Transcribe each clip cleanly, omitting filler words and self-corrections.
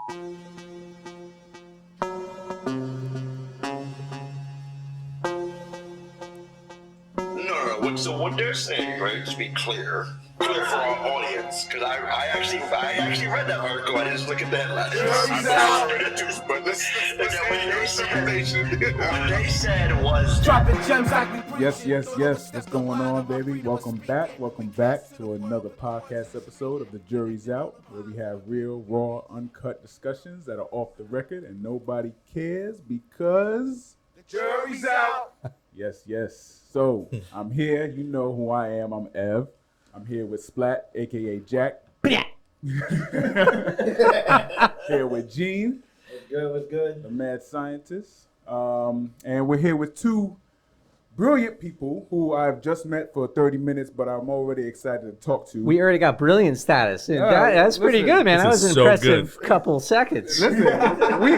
No. So what they're saying, right? To be clear for our audience, because I actually read that article. I didn't look at the headlines. I read it too, but what they said was dropping gems like we Yes. What's going on, baby? Welcome back to another podcast episode of The Jury's Out, where we have real, raw, uncut discussions that are off the record and nobody cares because the jury's out. Yes. So I'm here. You know who I am. I'm Ev. I'm here with Splat, aka Jack. Here with Gene. What's good? The mad scientist. And we're here with two brilliant people who I've just met for 30 minutes, but I'm already excited to talk to. We already got brilliant status. That's pretty good, man. That was an impressive couple seconds. Listen,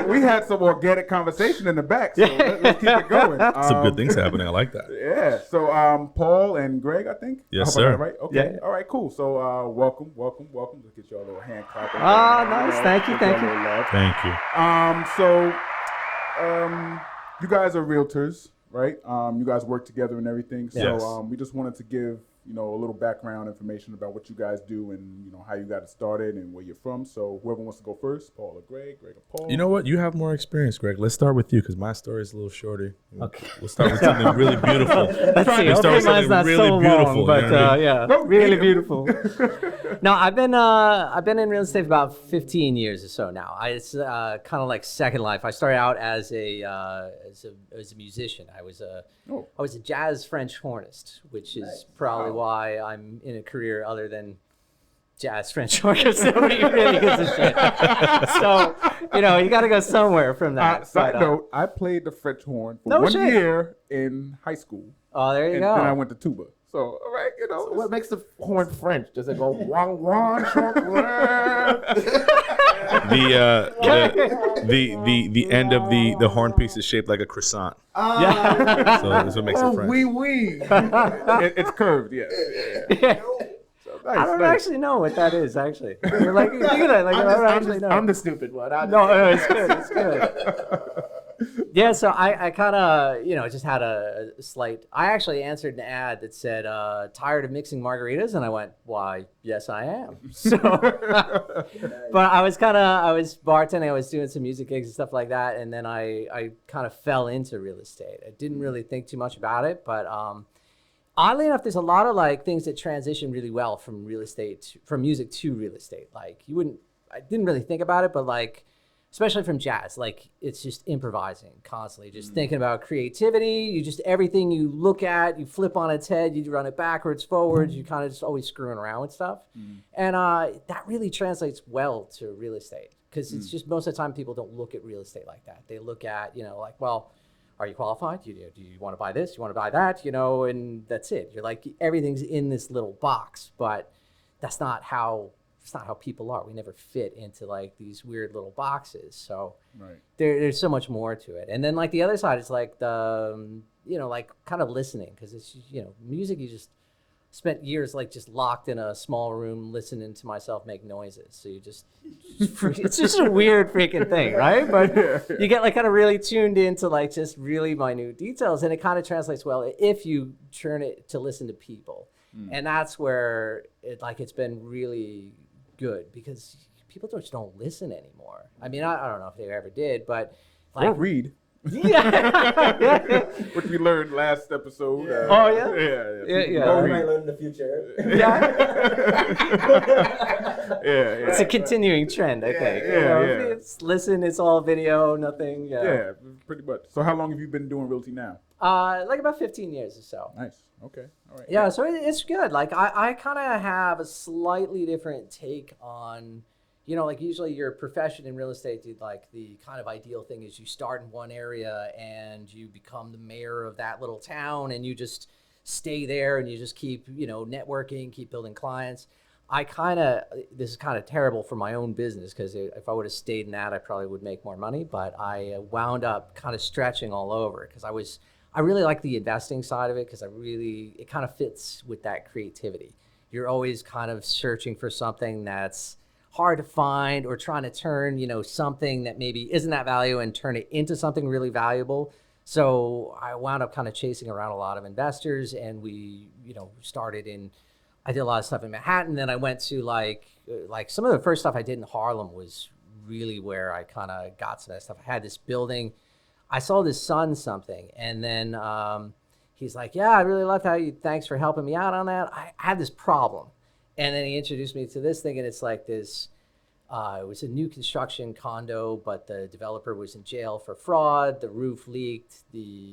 we had some organic conversation in the back, so let's keep it going. Some good things happening. I like that. Yeah. So Paul and Greg, I think. Yes, I hope sir. I got it right? Okay. Yeah. All right, cool. So welcome. Let's get y'all a little hand clapping. Nice. Thank you. Thank you. You guys are realtors, right? You guys work together and everything. So Yes. we just wanted to give, a little background information about what you guys do and, how you got it started and where you're from. So whoever wants to go first, Paul or Greg or Paul. You know what? You have more experience, Greg. Let's start with you because my story is a little shorter. Okay. We'll start with something really beautiful. Let's see. We'll start Hopefully with mine's something not really so beautiful. long, but you know what I mean? really beautiful. No, I've been in real estate for about 15 years or so now. It's kind of like second life. I started out as a musician. I was a jazz French hornist, which is probably why I'm in a career other than jazz French hornist. Nobody really gives a shit. So, you got to go somewhere from that. Side note, I played the French horn for No one shit. year in high school. Oh, there you And go. then I went to tuba. So, all right, So what makes the horn French? Does it go wang wang The end of the horn piece is shaped like a croissant. Yeah. So that's what makes it French. oui. It's curved, yes. Yeah. So, nice, I don't nice. actually know what that is, actually. You're like, think of that. Like, I don't actually know. I'm the stupid one. No, it's good. It's good. Yeah, so I kind of, just had a slight. I actually answered an ad that said, "Tired of mixing margaritas," and I went, "Why, yes, I am." So, but I was bartending. I was doing some music gigs and stuff like that, and then I kind of fell into real estate. I didn't really think too much about it, but oddly enough, there's a lot of things that transition really well from from music to real estate. I didn't really think about it, but especially from jazz, it's just improvising constantly, just thinking about creativity. Everything you look at, you flip on its head, you run it backwards, forwards, you kind of just always screwing around with stuff. And that really translates well to real estate because it's just most of the time people don't look at real estate like that. They look at, well, are you qualified? Do you want to buy this? You want to buy that? And that's it. You're like, everything's in this little box, but that's not how people are. We never fit into these weird little boxes. So Right. there's so much more to it. And then the other side is the, kind of listening. Cause it's, music, you just spent years just locked in a small room, listening to myself make noises. So it's just a weird freaking thing. Right. But you get kind of really tuned into just really minute details. And it kind of translates well if you turn it to listen to people. And that's where it's been really good because people just don't listen anymore. I mean, I don't know if they ever did, but Or read. Yeah. Which we learned last episode. Yeah. Oh, yeah? Yeah. Yeah. I Or might read. learn in the future. Yeah. It's a continuing trend, I think. yeah. It's it's all video, nothing. Yeah, pretty much. So how long have you been doing realty now? About 15 years or so. Nice. Okay. All right. Yeah, so it's good. I kind of have a slightly different take on, usually your profession in real estate, dude, the kind of ideal thing is you start in one area and you become the mayor of that little town and you just stay there and you just keep, networking, keep building clients. This is kind of terrible for my own business because if I would have stayed in that, I probably would make more money, but I wound up kind of stretching all over because I really like the investing side of it because it kind of fits with that creativity. You're always kind of searching for something that's hard to find, or trying to turn, something that maybe isn't that value and turn it into something really valuable. So I wound up kind of chasing around a lot of investors, and we, I did a lot of stuff in Manhattan. Then I went to like some of the first stuff I did in Harlem was really where I kind of got some of that stuff. I had this building. I sold his son something, and then he's like, yeah, I really loved thanks for helping me out on that. I had this problem. And then he introduced me to this thing, and it's like this, it was a new construction condo, but the developer was in jail for fraud. The roof leaked.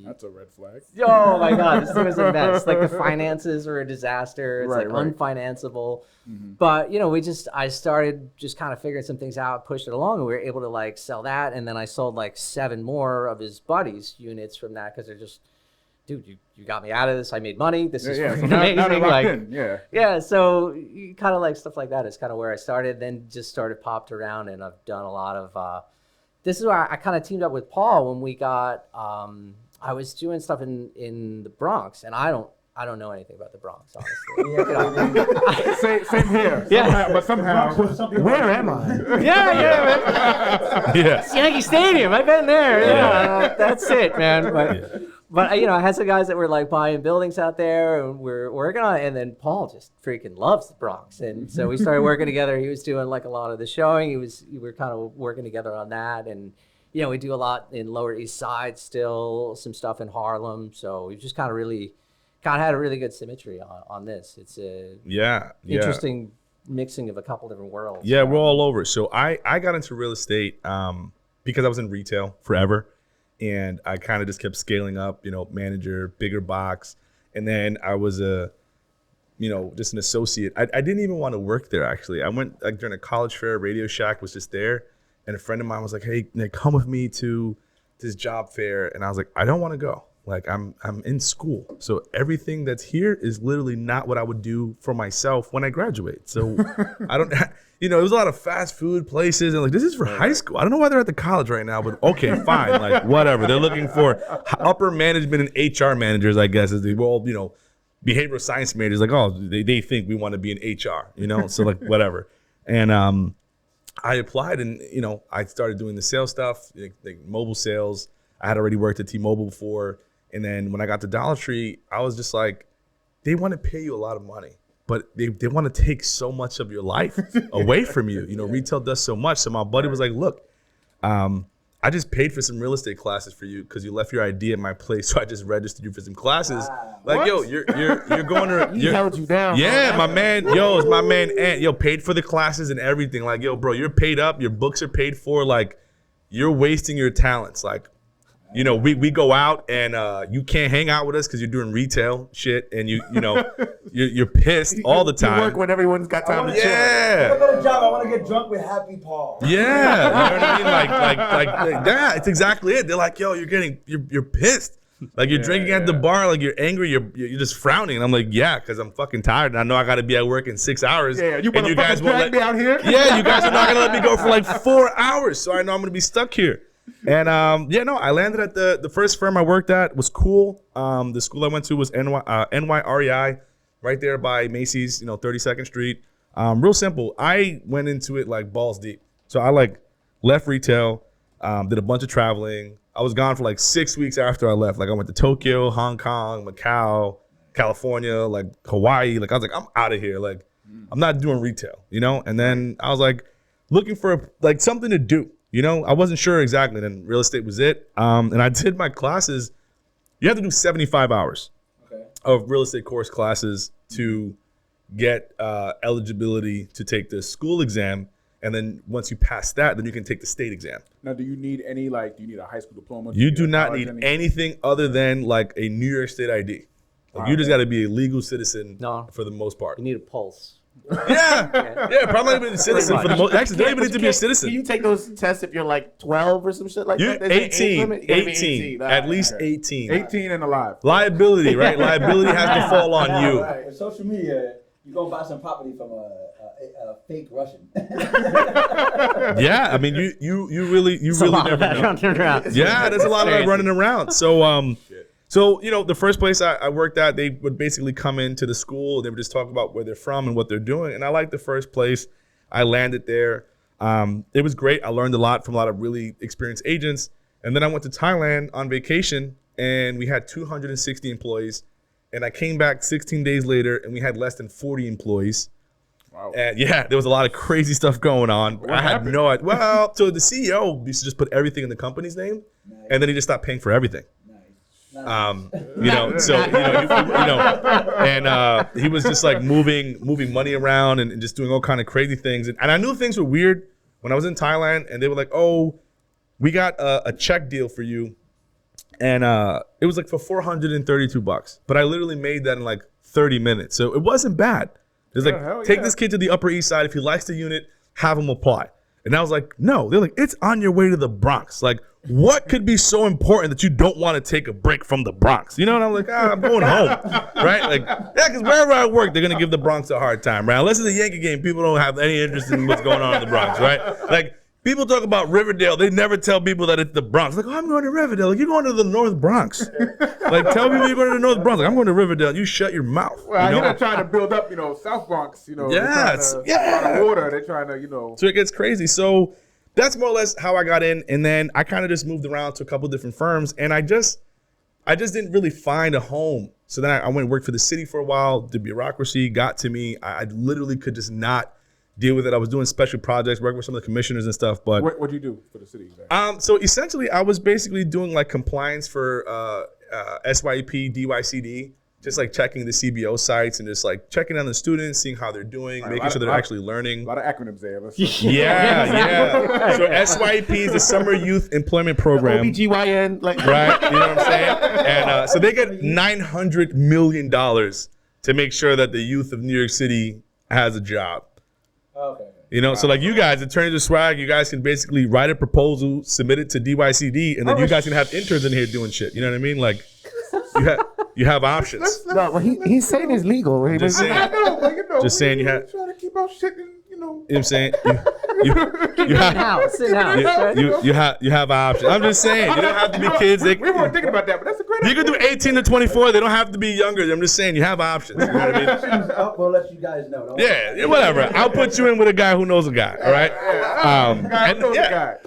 That's a red flag. Oh my God, this thing was a mess. Like the finances were a disaster. It's Right. unfinanceable. But I started just kind of figuring some things out, pushed it along, and we were able to like sell that. And then I sold like 7 more of his buddies' units from that, because they're just, dude, you got me out of this. I made money. This is freaking amazing. Now they're locked like, in. yeah. So you kind of like stuff like that is kind of where I started. Then just started popped around, and I've done a lot of. This is where I kind of teamed up with Paul when we got. I was doing stuff in the Bronx, and I don't know anything about the Bronx, honestly. Same here. Yeah. Somehow. Where am I? Yeah, man. Yes. Yankee Stadium. I've been there. Yeah, that's it, man. But I had some guys that were like buying buildings out there, and we're working on it. And then Paul just freaking loves the Bronx, and so we started working together. He was doing like a lot of the showing. We were kind of working together on that, and we do a lot in Lower East Side still, some stuff in Harlem. So we just kind of had a really good symmetry on this. It's a interesting mixing of a couple different worlds. Yeah, we're all over. So I got into real estate because I was in retail forever. And I kind of just kept scaling up, manager, bigger box. And then I was just an associate. I didn't even want to work there, actually. I went like during a college fair, Radio Shack was just there. And a friend of mine was like, hey, Nick, come with me to this job fair. And I was like, I don't want to go. Like I'm in school. So everything that's here is literally not what I would do for myself when I graduate. So I don't, it was a lot of fast food places, and like, this is for high school. I don't know why they're at the college right now, but okay, fine. Like whatever. They're looking for upper management and HR managers, I guess, as they all, behavioral science majors. Like, oh, they think we want to be in HR, so like whatever. And I applied, and, I started doing the sales stuff, like mobile sales. I had already worked at T-Mobile before. And then when I got to Dollar Tree, I was just like, they want to pay you a lot of money, but they want to take so much of your life away from you. Retail does so much. So my buddy was like, look, I just paid for some real estate classes for you because you left your ID at my place. So I just registered you for some classes. Like, what? Yo, you're going to. He held you down. Yeah, bro. my man. Yo, it's my man. Ant. Yo, paid for the classes and everything. Like, yo, bro, you're paid up. Your books are paid for. Like, you're wasting your talents. Like, we go out and you can't hang out with us because you're doing retail shit and you're pissed all the time. You work when everyone's got time to chill. Yeah. I go to job. I want to get drunk with Happy Paul. Yeah. You know what I mean? Like that. It's exactly it. They're like, yo, you're pissed. Like you're drinking at the bar, like you're angry, you're just frowning. And I'm like, yeah, because I'm fucking tired and I know I got to be at work in 6 hours. Yeah, you and you guys won't drag me out here? Yeah, you guys are not gonna let me go for like 4 hours, so I know I'm gonna be stuck here. And I landed at the first firm I worked at was cool. The school I went to was NYREI, right there by Macy's, 32nd Street. Real simple. I went into it like balls deep. So I like left retail, did a bunch of traveling. I was gone for like 6 weeks after I left. Like I went to Tokyo, Hong Kong, Macau, California, like Hawaii. Like I was like, I'm out of here. Like I'm not doing retail, And then I was like looking for like something to do. I wasn't sure exactly. Then real estate was it. And I did my classes. You have to do 75 hours of real estate course classes to get eligibility to take the school exam. And then once you pass that, then you can take the state exam. Now, do you need any, do you need a high school diploma? You do not need anything other than like a New York State ID. Like you just got to be a legal citizen for the most part. You need a pulse. Yeah, probably not even a citizen for the most. Actually, don't even need to be a citizen. Can you take those tests if you're like 12 or some shit like You're that? 18. At least 18. 18 and alive. Liability, right? Liability has to fall on you. Right. With social media, you go buy some property from a fake Russian. Yeah, I mean, you really never know. Yeah, there's a lot of that running around. So, the first place I worked at, they would basically come into the school. They would just talk about where they're from and what they're doing. And I liked the first place. I landed there. It was great. I learned a lot from a lot of really experienced agents. And then I went to Thailand on vacation, and we had 260 employees. And I came back 16 days later, and we had less than 40 employees. Wow. And yeah, there was a lot of crazy stuff going on. What I had happened? no idea. Well, so the CEO used to just put everything in the company's name, and then he just stopped paying for everything. And he was just like moving money around and just doing all kind of crazy things. And I knew things were weird when I was in Thailand, and they were like, "Oh, we got a check deal for you," and it was like for $432, but I literally made that in like 30 minutes, so it wasn't bad. It's like, take this kid to the Upper East Side. If he likes the unit, have him apply. And I was like, no. They're like, it's on your way to the Bronx. Like, what could be so important that you don't want to take a break from the Bronx? You know, and I'm like, I'm going home, right? Like, yeah, because wherever I work, they're going to give the Bronx a hard time, right? Unless it's a Yankee game, people don't have any interest in what's going on in the Bronx, right? Like, people talk about Riverdale. They never tell people that it's the Bronx. Like, oh, I'm going to Riverdale. Like, you're going to the North Bronx. Like, tell people you're going to the North Bronx. Like, I'm going to Riverdale. You shut your mouth. Well, you know? they're trying to build up, South Bronx, Yes, a lot of water. They're trying to, So it gets crazy. So that's more or less how I got in. And then I kind of just moved around to a couple different firms, and I just didn't really find a home. So then I went and worked for the city for a while. The bureaucracy got to me. I literally could just not deal with it. I was doing special projects, working with some of the commissioners and stuff. But what do you do for the city? so essentially, I was basically doing like compliance for SYP, DYCD, just like checking the CBO sites and just like checking on the students, seeing how they're doing, making sure they're actually learning. A lot of acronyms there. Yeah. So SYP is the Summer Youth Employment Program. OBGYN, Right? You know what I'm saying? And so they get $900 million to make sure that the youth of New York City has a job. Okay. So like you guys, Attorneys of Swag, you guys can basically write a proposal, submit it to DYCD, and then you guys can have interns in here doing shit. You know what I mean? Like you have options. No, well, he's saying it's legal. Just saying. I know, but Just saying you have. trying to keep our shit in, You know what I'm saying? You In-house, right? you have options. I'm just saying, you don't have to be kids. we weren't thinking about that, but that's a great You can do 18 to 24. They don't have to be younger. I'm just saying, you have options. You know what I mean? We'll let you guys know. Don't worry. Yeah, whatever. I'll put you in with a guy who knows a guy. All right.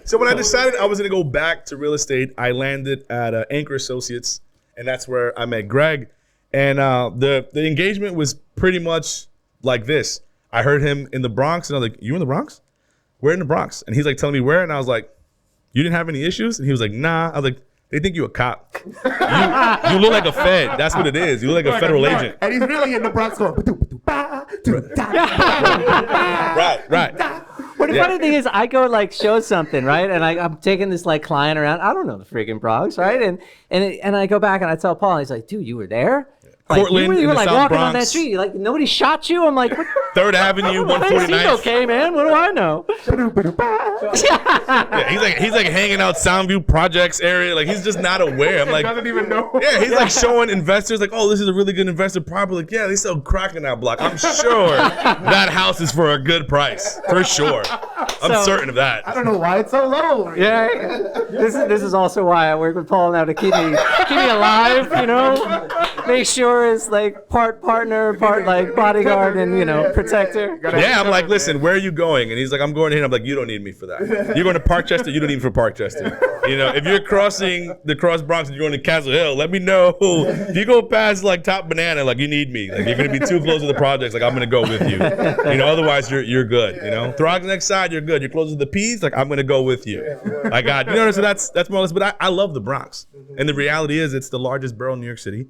So when I decided I was gonna go back to real estate, I landed at Anchor Associates, and that's where I met Gregg. And the engagement was pretty much like this. I heard him in the Bronx, and I was like, "You in the Bronx? We're in the Bronx." And he's like telling me where, and I was like, "You didn't have any issues?" And he was like, "Nah." I was like, "They think you a cop. You look like a Fed. That's what it is. You look like a federal agent." And he's really in the Bronx going, Right. Well, the funny thing is, I go like show something, right? And I'm taking this like client around. I don't know the freaking Bronx, right? And I go back and I tell Paul, and he's like, "Dude, you were there? Like, Portland, you in were the like South walking on that Bronx. street. Like nobody shot you." I'm like, what? 3rd Avenue, He's 149th. okay, man. What do I know? Yeah, he's like hanging out Soundview Projects area. Like he's just not aware. I'm like, doesn't even know. yeah, he's like showing investors like, "Oh, this is a really good investor property." Like, yeah, they sell crack in that block. I'm sure that house is for a good price, for sure. I'm certain of that. I don't know why it's so low. Yeah. This is also why I work with Paul now to keep me alive. You know, make sure it's like part partner, part like bodyguard, and protector. Yeah, I'm like, "Listen, where are you going?" And he's like, "I'm going here." I'm like, "You don't need me for that. You're going to Parkchester. You don't need me for Parkchester. If you're crossing the Cross Bronx and you're going to Castle Hill, let me know. If you go past like Top Banana, like you need me. Like you're going to be too close to the projects. Like I'm going to go with you. Otherwise you're good. Throughout the next side, you're good. You're close to the P's. Like I'm going to go with you. I got you. So that's more or less. But I love the Bronx, and the reality is it's the largest borough in New York City.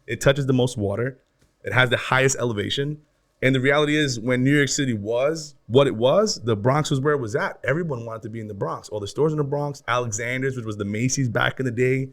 It touches the most water. It has the highest elevation. And the reality is when New York City was what it was, the Bronx was where it was at. Everyone wanted to be in the Bronx. All the stores in the Bronx, Alexander's, which was the Macy's back in the day,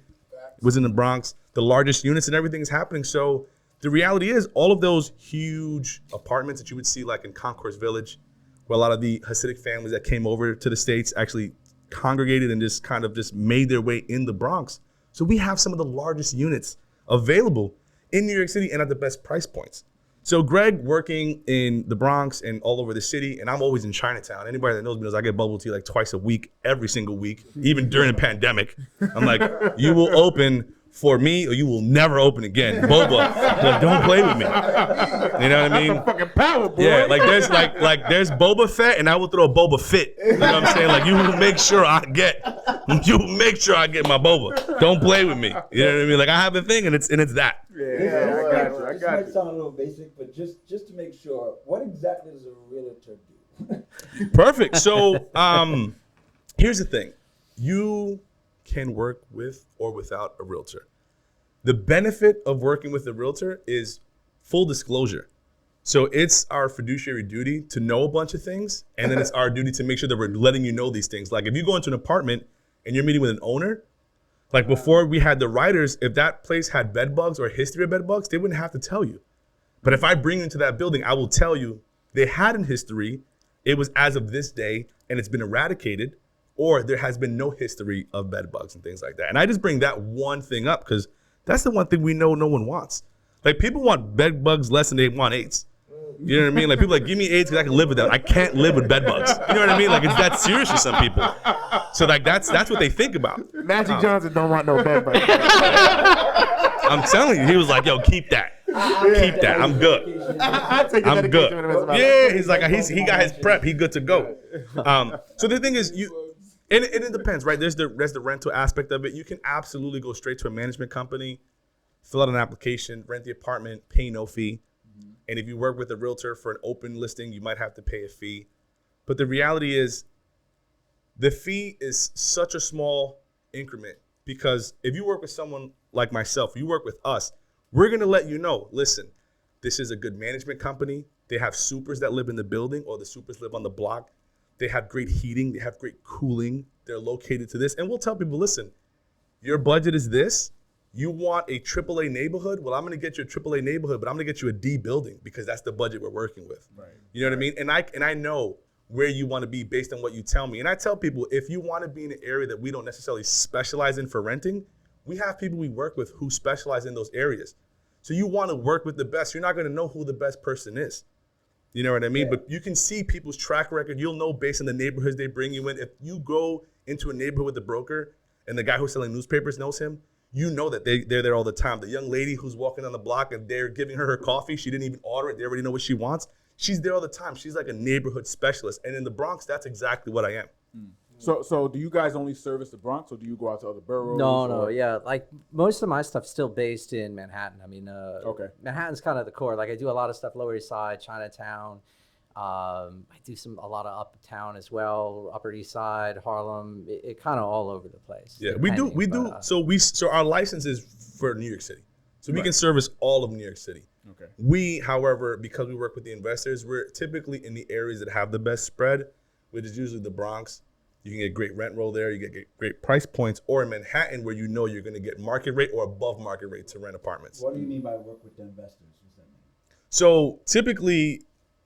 was in the Bronx. The largest units and everything is happening. So the reality is all of those huge apartments that you would see like in Concourse Village, where a lot of the Hasidic families that came over to the States actually congregated and just kind of just made their way in the Bronx. So we have some of the largest units available in New York City and at the best price points. So Gregg working in the Bronx and all over the city, and I'm always in Chinatown. Anybody that knows me knows I get bubble tea like twice a week, every single week, even during the pandemic. I'm like, you will open for me, or you will never open again. Boba, like, don't play with me. You know what I mean? Fucking power, boy. Yeah, like there's Boba Fett, and I will throw a Boba Fit. You know what I'm saying? Like, you will make sure I get my Boba. Don't play with me. You know what I mean? Like, I have a thing, and it's that. Yeah, I got you. I This got might you. sound a little basic, but just to make sure, what exactly does a realtor do? Perfect. So, here's the thing: you can work with or without a realtor. The benefit of working with a realtor is full disclosure. So it's our fiduciary duty to know a bunch of things, and then it's our duty to make sure that we're letting you know these things. Like, if you go into an apartment and you're meeting with an owner, like before we had the writers, if that place had bed bugs or a history of bed bugs, they wouldn't have to tell you. But if I bring you into that building, I will tell you they had a history, it was as of this day, and it's been eradicated, or there has been no history of bed bugs and things like that. And I just bring that one thing up because that's the one thing we know no one wants. Like, people want bed bugs less than they want AIDS. You know what I mean? Like, people are like, give me AIDS because I can live with them. I can't live with bed bugs. You know what I mean? Like, it's that serious for some people. So, like, that's what they think about. Magic Johnson don't want no bed bugs. I'm telling you, he was like, yo, keep that. Keep that. I'm good. I take I'm medication good. for the rest of my life. Yeah, he's like, he got his prep. He good to go. So the thing is, and it depends, right? There's the rental aspect of it. You can absolutely go straight to a management company, fill out an application, rent the apartment, pay no fee. And if you work with a realtor for an open listing, you might have to pay a fee. But the reality is, the fee is such a small increment, because if you work with someone like myself, you work with us, we're going to let you know, listen, this is a good management company. They have supers that live in the building, or the supers live on the block. They have great heating. They have great cooling. They're located to this. And we'll tell people, listen, your budget is this. You want a AAA neighborhood? Well, I'm going to get you a AAA neighborhood, but I'm going to get you a D building because that's the budget we're working with. Right. You know what I mean? And I know where you want to be based on what you tell me. And I tell people, if you want to be in an area that we don't necessarily specialize in for renting, we have people we work with who specialize in those areas. So you want to work with the best. You're not going to know who the best person is. You know what I mean? Yeah. But you can see people's track record. You'll know based on the neighborhoods they bring you in. If you go into a neighborhood with a broker and the guy who's selling newspapers knows him, you know that they're there all the time. The young lady who's walking on the block and they're giving her coffee, she didn't even order it. They already know what she wants. She's there all the time. She's like a neighborhood specialist. And in the Bronx, that's exactly what I am. So do you guys only service the Bronx, or do you go out to other boroughs? No, yeah. Like, most of my stuff's still based in Manhattan. I mean, Okay. Manhattan's kind of the core. Like, I do a lot of stuff Lower East Side, Chinatown. I do a lot of uptown as well, Upper East Side, Harlem. It kind of all over the place. Yeah, we do. So our license is for New York City. So we can service all of New York City. Okay. We, however, because we work with the investors, we're typically in the areas that have the best spread, which is usually the Bronx. You can get great rent roll there. You get great price points, or in Manhattan, where you know you're going to get market rate or above market rate to rent apartments. What do you mean by work with the investors? What does that mean? So typically,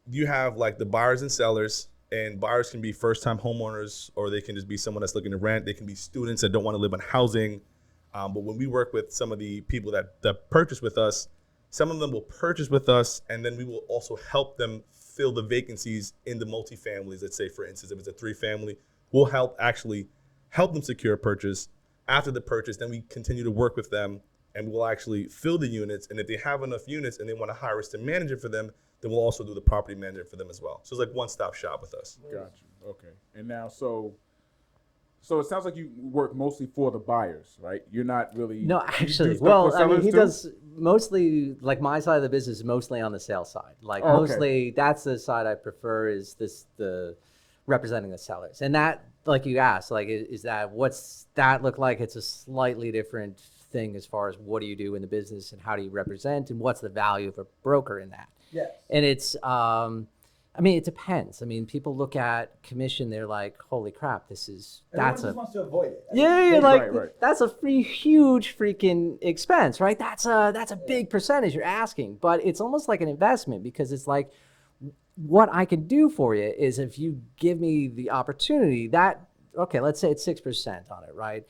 you have like the buyers and sellers, and buyers can be first-time homeowners, or they can just be someone that's looking to rent. They can be students that don't want to live on housing. But when we work with some of the people that purchase with us, some of them will purchase with us, and then we will also help them fill the vacancies in the multifamilies. Let's say, for instance, if it's a 3-family, we'll help them secure a purchase. After the purchase, then we continue to work with them, and we'll actually fill the units. And if they have enough units and they want to hire us to manage it for them, then we'll also do the property management for them as well. So it's like one-stop shop with us. Got you. Okay. And now, so it sounds like you work mostly for the buyers, right? You're not really. No, you do actually, stuff well, for I mean, sellers he too? does mostly, like, my side of the business is mostly on the sales side. Like, Oh, okay. mostly that's the side I prefer, is the representing the sellers. And that, like you asked, like, what's that look like? It's a slightly different thing as far as what do you do in the business and how do you represent and what's the value of a broker in that. Yes. And it's, I mean, it depends. I mean, people look at commission, they're like, holy crap, Everyone that's just a, wants to avoid it. yeah, you're like, right. that's a huge freaking expense, right? That's a big percentage you're asking, but it's almost like an investment, because it's like, what I can do for you is, if you give me the opportunity that, okay, let's say it's 6% on it, right?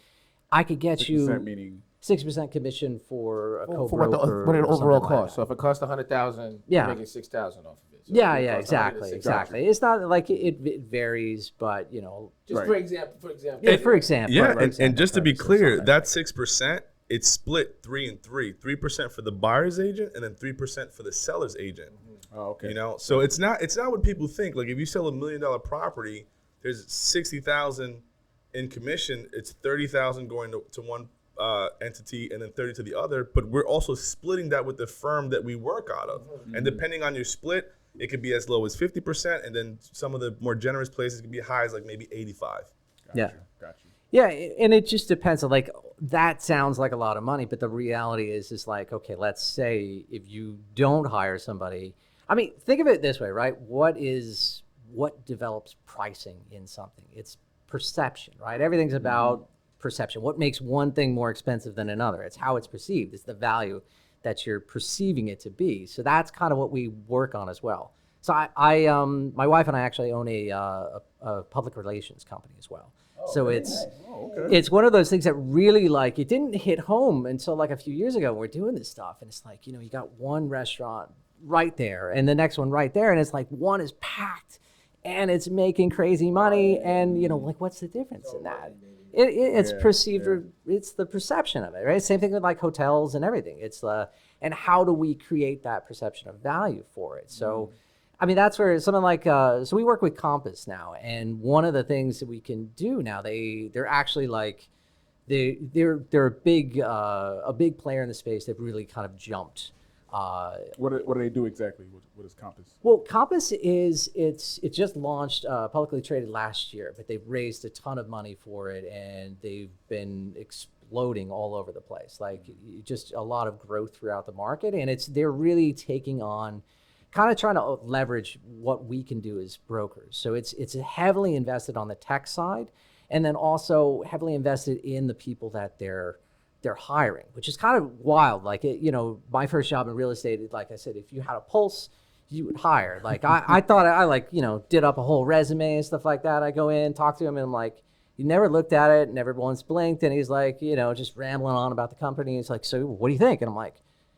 I could get 6% you meaning 6% commission for a For co-broker. what it or overall something like cost. that. So if it costs $100,000, Yeah. you're making $6,000 off of it. So Yeah, if it yeah, costs exactly, 160, exactly. It's not like it varies, but Just Right. for example. yeah, for example. Yeah, right, and just to be for clear, something. that 6%, it's split 3 and 3. 3% for the buyer's agent, and then 3% for the seller's agent. Oh, okay. You know, so it's not what people think. Like if you sell $1 million property, there's 60,000 in commission. It's 30,000 going to one entity and then 30 to the other. But we're also splitting that with the firm that we work out of. And depending on your split, it could be as low as 50%, and then some of the more generous places can be high as like maybe 85. Yeah. Got you. Yeah, and it just depends on like that sounds like a lot of money, but the reality is like, okay, let's say if you don't hire somebody, I mean, think of it this way, right? What develops pricing in something? It's perception, right? Everything's about perception. What makes one thing more expensive than another? It's how it's perceived. It's the value that you're perceiving it to be. So that's kind of what we work on as well. So I my wife and I actually own a public relations company as well. So it's one of those things that really like it didn't hit home until like a few years ago when we're doing this stuff, and it's like, you know, you got one restaurant right there and the next one right there, and it's like one is packed and it's making crazy money, and you know, like what's the difference in that? It's perceived, it's the perception of it, right? Same thing with like hotels and everything. It's and how do we create that perception of value for it? So I mean, that's where something like, so we work with Compass now, and one of the things that we can do now, they're actually like, they're a big player in the space. They've really kind of jumped. What do they do exactly? What is Compass? Well, Compass it just launched, publicly traded last year, but they've raised a ton of money for it, and they've been exploding all over the place. Like just a lot of growth throughout the market, and they're really taking on, kind of trying to leverage what we can do as brokers. So it's heavily invested on the tech side, and then also heavily invested in the people that they're hiring, which is kind of wild. Like, you know, my first job in real estate, like I said, if you had a pulse, you would hire. Like I thought I like, you know, did up a whole resume and stuff like that. I go in, talk to him, and I'm like, you never looked at it, never once blinked. And he's like, you know, just rambling on about the company. He's like, so what do you think? And I'm like,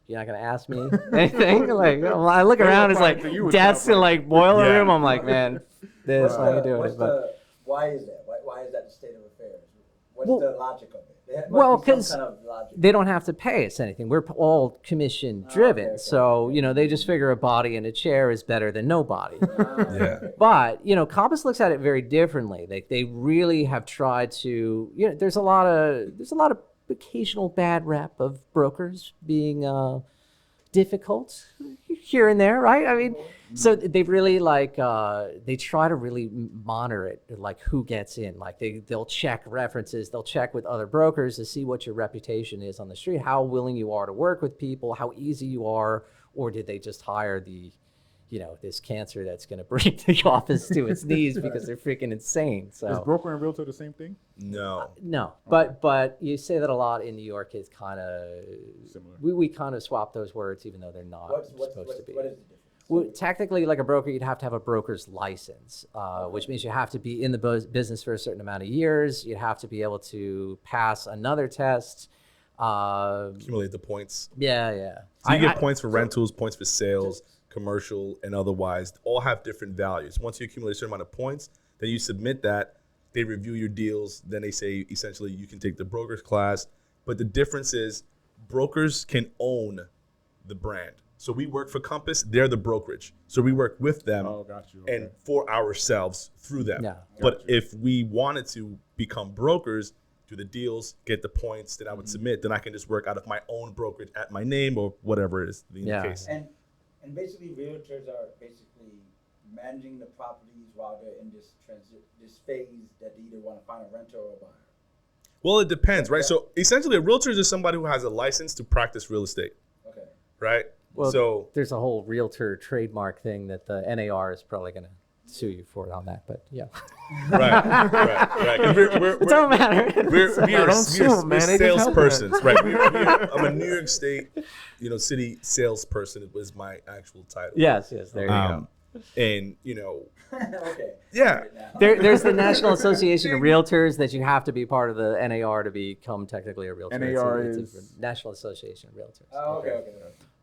you're not gonna ask me anything? Like, I look around, it's like dad's in like boiler room. I'm like, man, this how you doing it? But why is that? Why is that the state of affairs? What's the logic of it? Well, because they don't have to pay us anything. We're all commission driven. Okay. So, you know, they just figure a body in a chair is better than nobody. But, you know, Compass looks at it very differently. They really have tried to, you know, there's a lot of occasional bad rep of brokers being difficult here and there, right? I mean, so they've really like they try to really monitor it, like who gets in. Like they'll check references, they'll check with other brokers to see what your reputation is on the street, how willing you are to work with people, how easy you are, or did they just hire the, you know, this cancer that's going to bring the office to its knees because they're freaking insane. So is broker and realtor the same thing? No. No. But you say that a lot in New York. It's kind of similar. We kind of swap those words, even though they're not supposed to be. What is the difference? Well, technically, like a broker, you'd have to have a broker's license, which means you have to be in the business for a certain amount of years. You have to be able to pass another test. Accumulate the points. Yeah. So you get points for rentals, points for sales, commercial, and otherwise. All have different values. Once you accumulate a certain amount of points, then you submit that. They review your deals. Then they say, essentially, you can take the broker's class. But the difference is brokers can own the brand. So we work for Compass, they're the brokerage. So we work with them and for ourselves through them. Yeah. But if we wanted to become brokers, do the deals, get the points that I would submit, then I can just work out of my own brokerage at my name or whatever it is the case. And basically realtors are basically managing the properties while they're in this phase that they either want to find a renter or a buyer. Well, it depends, right? So essentially a realtor is just somebody who has a license to practice real estate. Okay. Right? Well, so there's a whole realtor trademark thing that the NAR is probably going to sue you for it on that, but yeah. Right. It don't matter. We're salespersons, right? I'm a New York State, city salesperson. It was my actual title. Yes, there you go. And okay. Yeah. There's the National Association of Realtors that you have to be part of the NAR to become technically a realtor. NAR it's a National Association of Realtors. Oh, okay.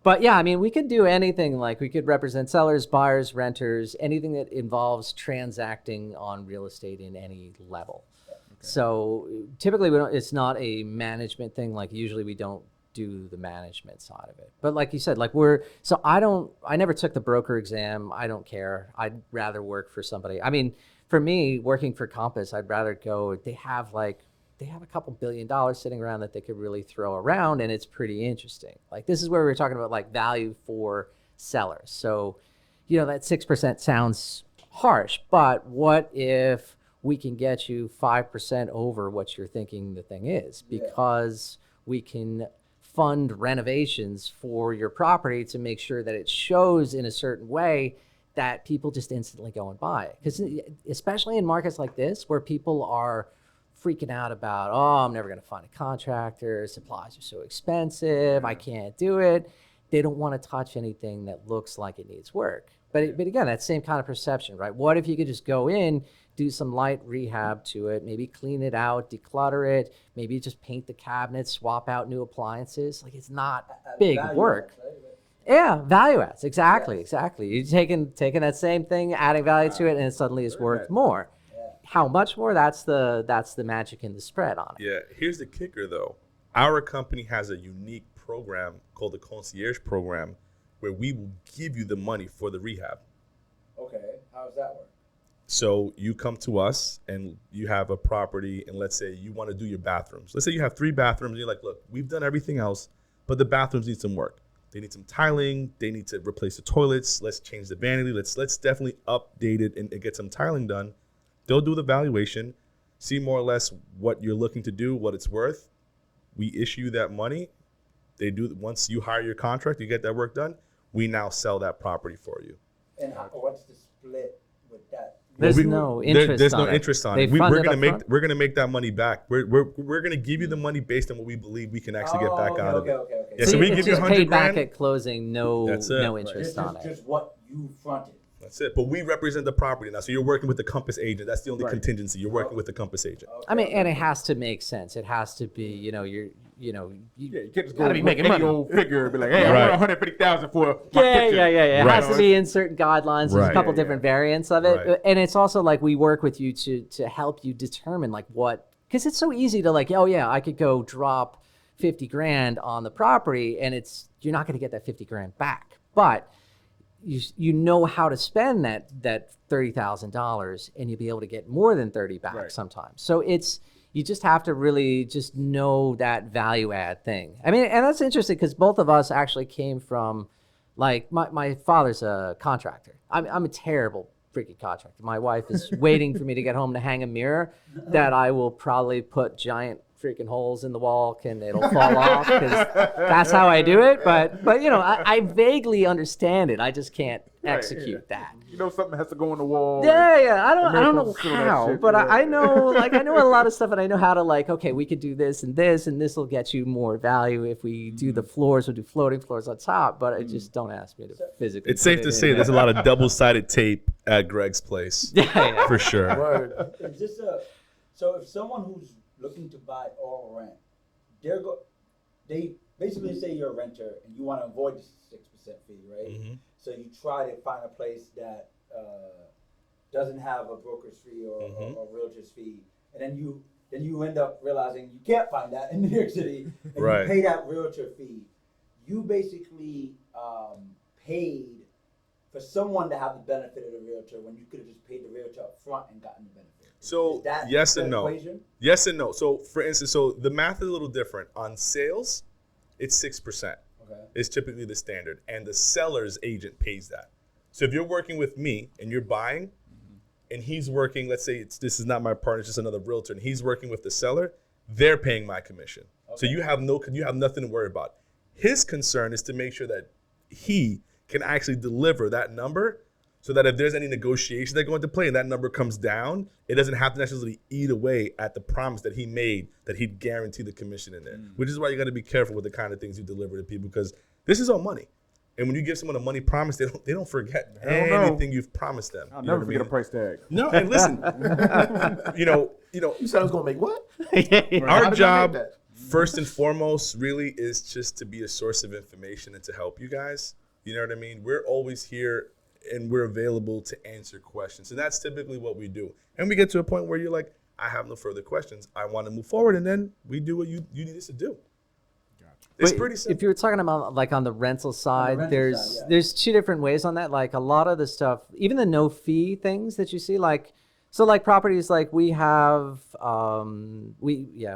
But yeah, I mean, we could do anything. Like we could represent sellers, buyers, renters, anything that involves transacting on real estate in any level. So typically we don't, it's not a management thing. Like usually we don't do the management side of it. But like you said, like I never took the broker exam. I don't care. I'd rather work for somebody. I mean, for me, working for Compass, I'd rather go, they have a couple $1 billion sitting around that they could really throw around, and it's pretty interesting. Like this is where we were talking about like value for sellers. So, that 6% sounds harsh, but what if we can get you 5% over what you're thinking the thing is, because we can fund renovations for your property to make sure that it shows in a certain way that people just instantly go and buy it. Because especially in markets like this where people are freaking out about, I'm never going to find a contractor, supplies are so expensive, I can't do it. They don't want to touch anything that looks like it needs work. But again, that same kind of perception, right? What if you could just go in, do some light rehab to it, maybe clean it out, declutter it, maybe just paint the cabinets, swap out new appliances. Like it's not big work. Yeah, value adds. Exactly. You're taking that same thing, adding value to it, and it suddenly is worth more. How much more? That's the magic in the spread on it. Yeah, here's the kicker though. Our company has a unique program called the concierge program, where we will give you the money for the rehab. Okay, how does that work? So you come to us and you have a property, and let's say you want to do your bathrooms. Let's say you have 3 bathrooms, and you're like, look, we've done everything else, but the bathrooms need some work. They need some tiling. They need to replace the toilets. Let's change the vanity. Let's definitely update it and get some tiling done. They'll do the valuation, see more or less what you're looking to do, what it's worth. We issue that money. They do, once you hire your contract, you get that work done, we now sell that property for you. And what's the split with that? There's no interest there's on no it. interest on They it. fund We're it gonna up make front? we're gonna make that money back. We're gonna give you the money based on what we believe we can actually get back out of it. Okay. Yeah, so we it's give you just 100 paid back grand. at closing, no That's it. interest on it. Just what you fronted. That's it. But we represent the property now. So you're working with the Compass agent. That's the only contingency. You're working with the Compass agent. I mean, and it has to make sense. It has to be, you You can't just go Gotta be making money. old figure and be like, hey, Right. I want 150,000 for my kitchen. Yeah. It Right. has to be in certain guidelines. There's a Right. couple different variants of it. Right. And it's also like we work with you to help you determine like what, because it's so easy to like, I could go drop 50 grand on the property and you're not going to get that 50 grand back. But you know how to spend that $30,000 and you'll be able to get more than 30 back sometimes. So you just have to really just know that value add thing. I mean, and that's interesting because both of us actually came from, like, my father's a contractor. I'm a terrible freaking contractor. My wife is waiting for me to get home to hang a mirror that I will probably put giant freaking holes in the wall and it'll fall off because that's how I do it. But I vaguely understand it. I just can't execute that. You know something has to go on the wall. Yeah. I don't know Americans do that how, shit, but yeah. I know a lot of stuff, and I know how to okay, we could do this, and this will get you more value if we do the floors. We'll do floating floors on top, but I just don't ask me to physically. It's safe to say there's a lot of double-sided tape at Gregg's place. Yeah. For sure. Is this so if someone who's looking to buy or rent, they basically say you're a renter and you want to avoid the 6% fee, right? Mm-hmm. So you try to find a place that doesn't have a broker's fee or realtor's fee, and then you end up realizing you can't find that in New York City, and Right. you pay that realtor fee. You basically paid for someone to have the benefit of the realtor when you could have just paid the realtor up front and gotten the benefit. So Is that yes the and no. equation? Yes and no. So for instance, the math is a little different. On sales, it's 6%. Okay. Is typically the standard, and the seller's agent pays that. So if you're working with me and you're buying, and he's working, let's say this is not my partner, it's just another realtor, and he's working with the seller, they're paying my commission. So you have nothing to worry about. His concern is to make sure that he can actually deliver that number, so that if there's any negotiations that go into play and that number comes down, it doesn't have to necessarily eat away at the promise that he made that he'd guarantee the commission in there. Which is why you got to be careful with the kind of things you deliver to people, because this is all money. And when you give someone a money promise, they don't forget anything you've promised them. I'll You know never what I forget a mean? price tag. No, and listen, You said I was gonna make what? our How did I job make that? first and foremost really is just to be a source of information and to help you guys. You know what I mean? We're always here and we're available to answer questions. And that's typically what we do. And we get to a point where you're like, I have no further questions. I want to move forward, and then we do what you need us to do. It's But pretty simple. If you were talking about like on the rental side, rental there's side, yeah. there's two different ways on that. Like a lot of the stuff, even the no fee things that you see, like so like properties like we have we have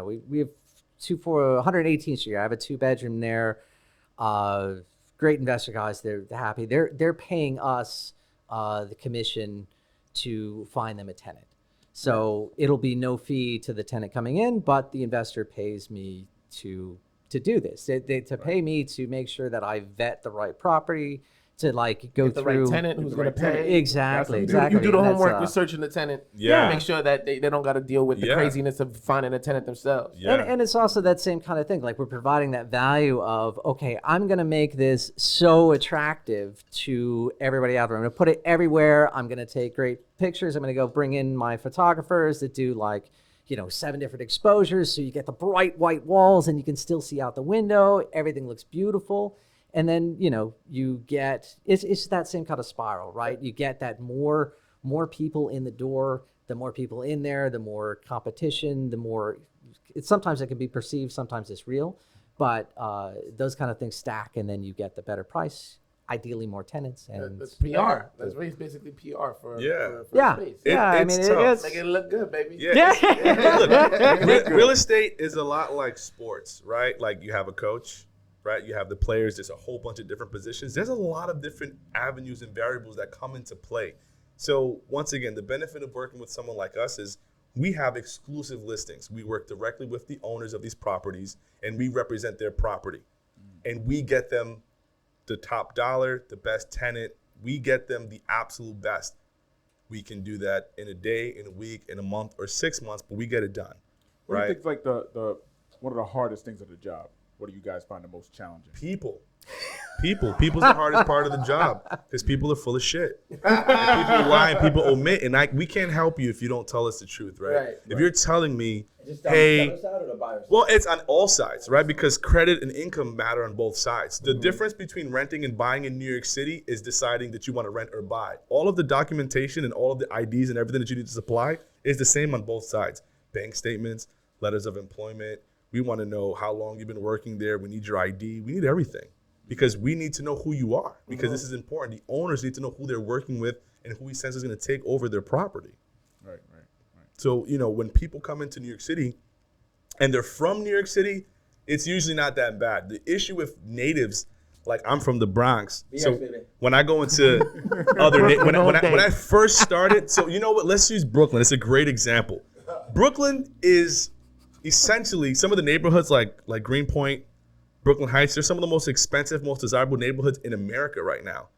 118th Street. I have a 2-bedroom there. Great investor guys, they're happy. They're paying us the commission to find them a tenant. So it'll be no fee to the tenant coming in, but the investor pays me to do this. To pay me to make sure that I vet the right property, to like go Get the through right tenant who's going to pay. Exactly. You Exactly. do the And that's, homework researching the tenant. Yeah. Make sure that they don't got to deal with the Yeah. craziness of finding a tenant themselves. Yeah. And it's also that same kind of thing. Like we're providing that value of, okay, I'm going to make this so attractive to everybody out there. I'm going to put it everywhere. I'm going to take great pictures. I'm going to go bring in my photographers that do like, 7 different exposures. So you get the bright white walls and you can still see out the window. Everything looks beautiful. And then, you get, it's that same kind of spiral, right? You get that more people in the door, the more people in there, the more competition, the more, sometimes it can be perceived, sometimes it's real, but those kind of things stack and then you get the better price, ideally more tenants. And That's PR. That's basically PR for yeah, space. It's tough. Make it look good, baby. Yeah. Look, real estate is a lot like sports, right? Like you have a coach, right? You have the players. There's a whole bunch of different positions. There's a lot of different avenues and variables that come into play. So once again, the benefit of working with someone like us is we have exclusive listings. We work directly with the owners of these properties and we represent their property. And we get them the top dollar, the best tenant. We get them the absolute best. We can do that in a day, in a week, in a month, or 6 months, but we get it done, What do you right? think is like the one of the hardest things of the job? What do you guys find the most challenging? People's the hardest part of the job because people are full of shit. And people lie and people omit, and we can't help you if you don't tell us the truth, right? If you're telling me, Just on hey, the seller side or the buyer side? well, it's on all sides, right? Because credit and income matter on both sides. The difference between renting and buying in New York City is deciding that you want to rent or buy. All of the documentation and all of the IDs and everything that you need to supply is the same on both sides. Bank statements, letters of employment. We want to know how long you've been working there. We need your ID. We need everything because we need to know who you are because this is important. The owners need to know who they're working with and who he says is going to take over their property. Right. So, when people come into New York City and they're from New York City, it's usually not that bad. The issue with natives, like I'm from the Bronx. So baby. when I go into other, when I first started, so you know what, let's use Brooklyn. It's a great example. Brooklyn is essentially some of the neighborhoods like Greenpoint, Brooklyn Heights, they're some of the most expensive, most desirable neighborhoods in America right now.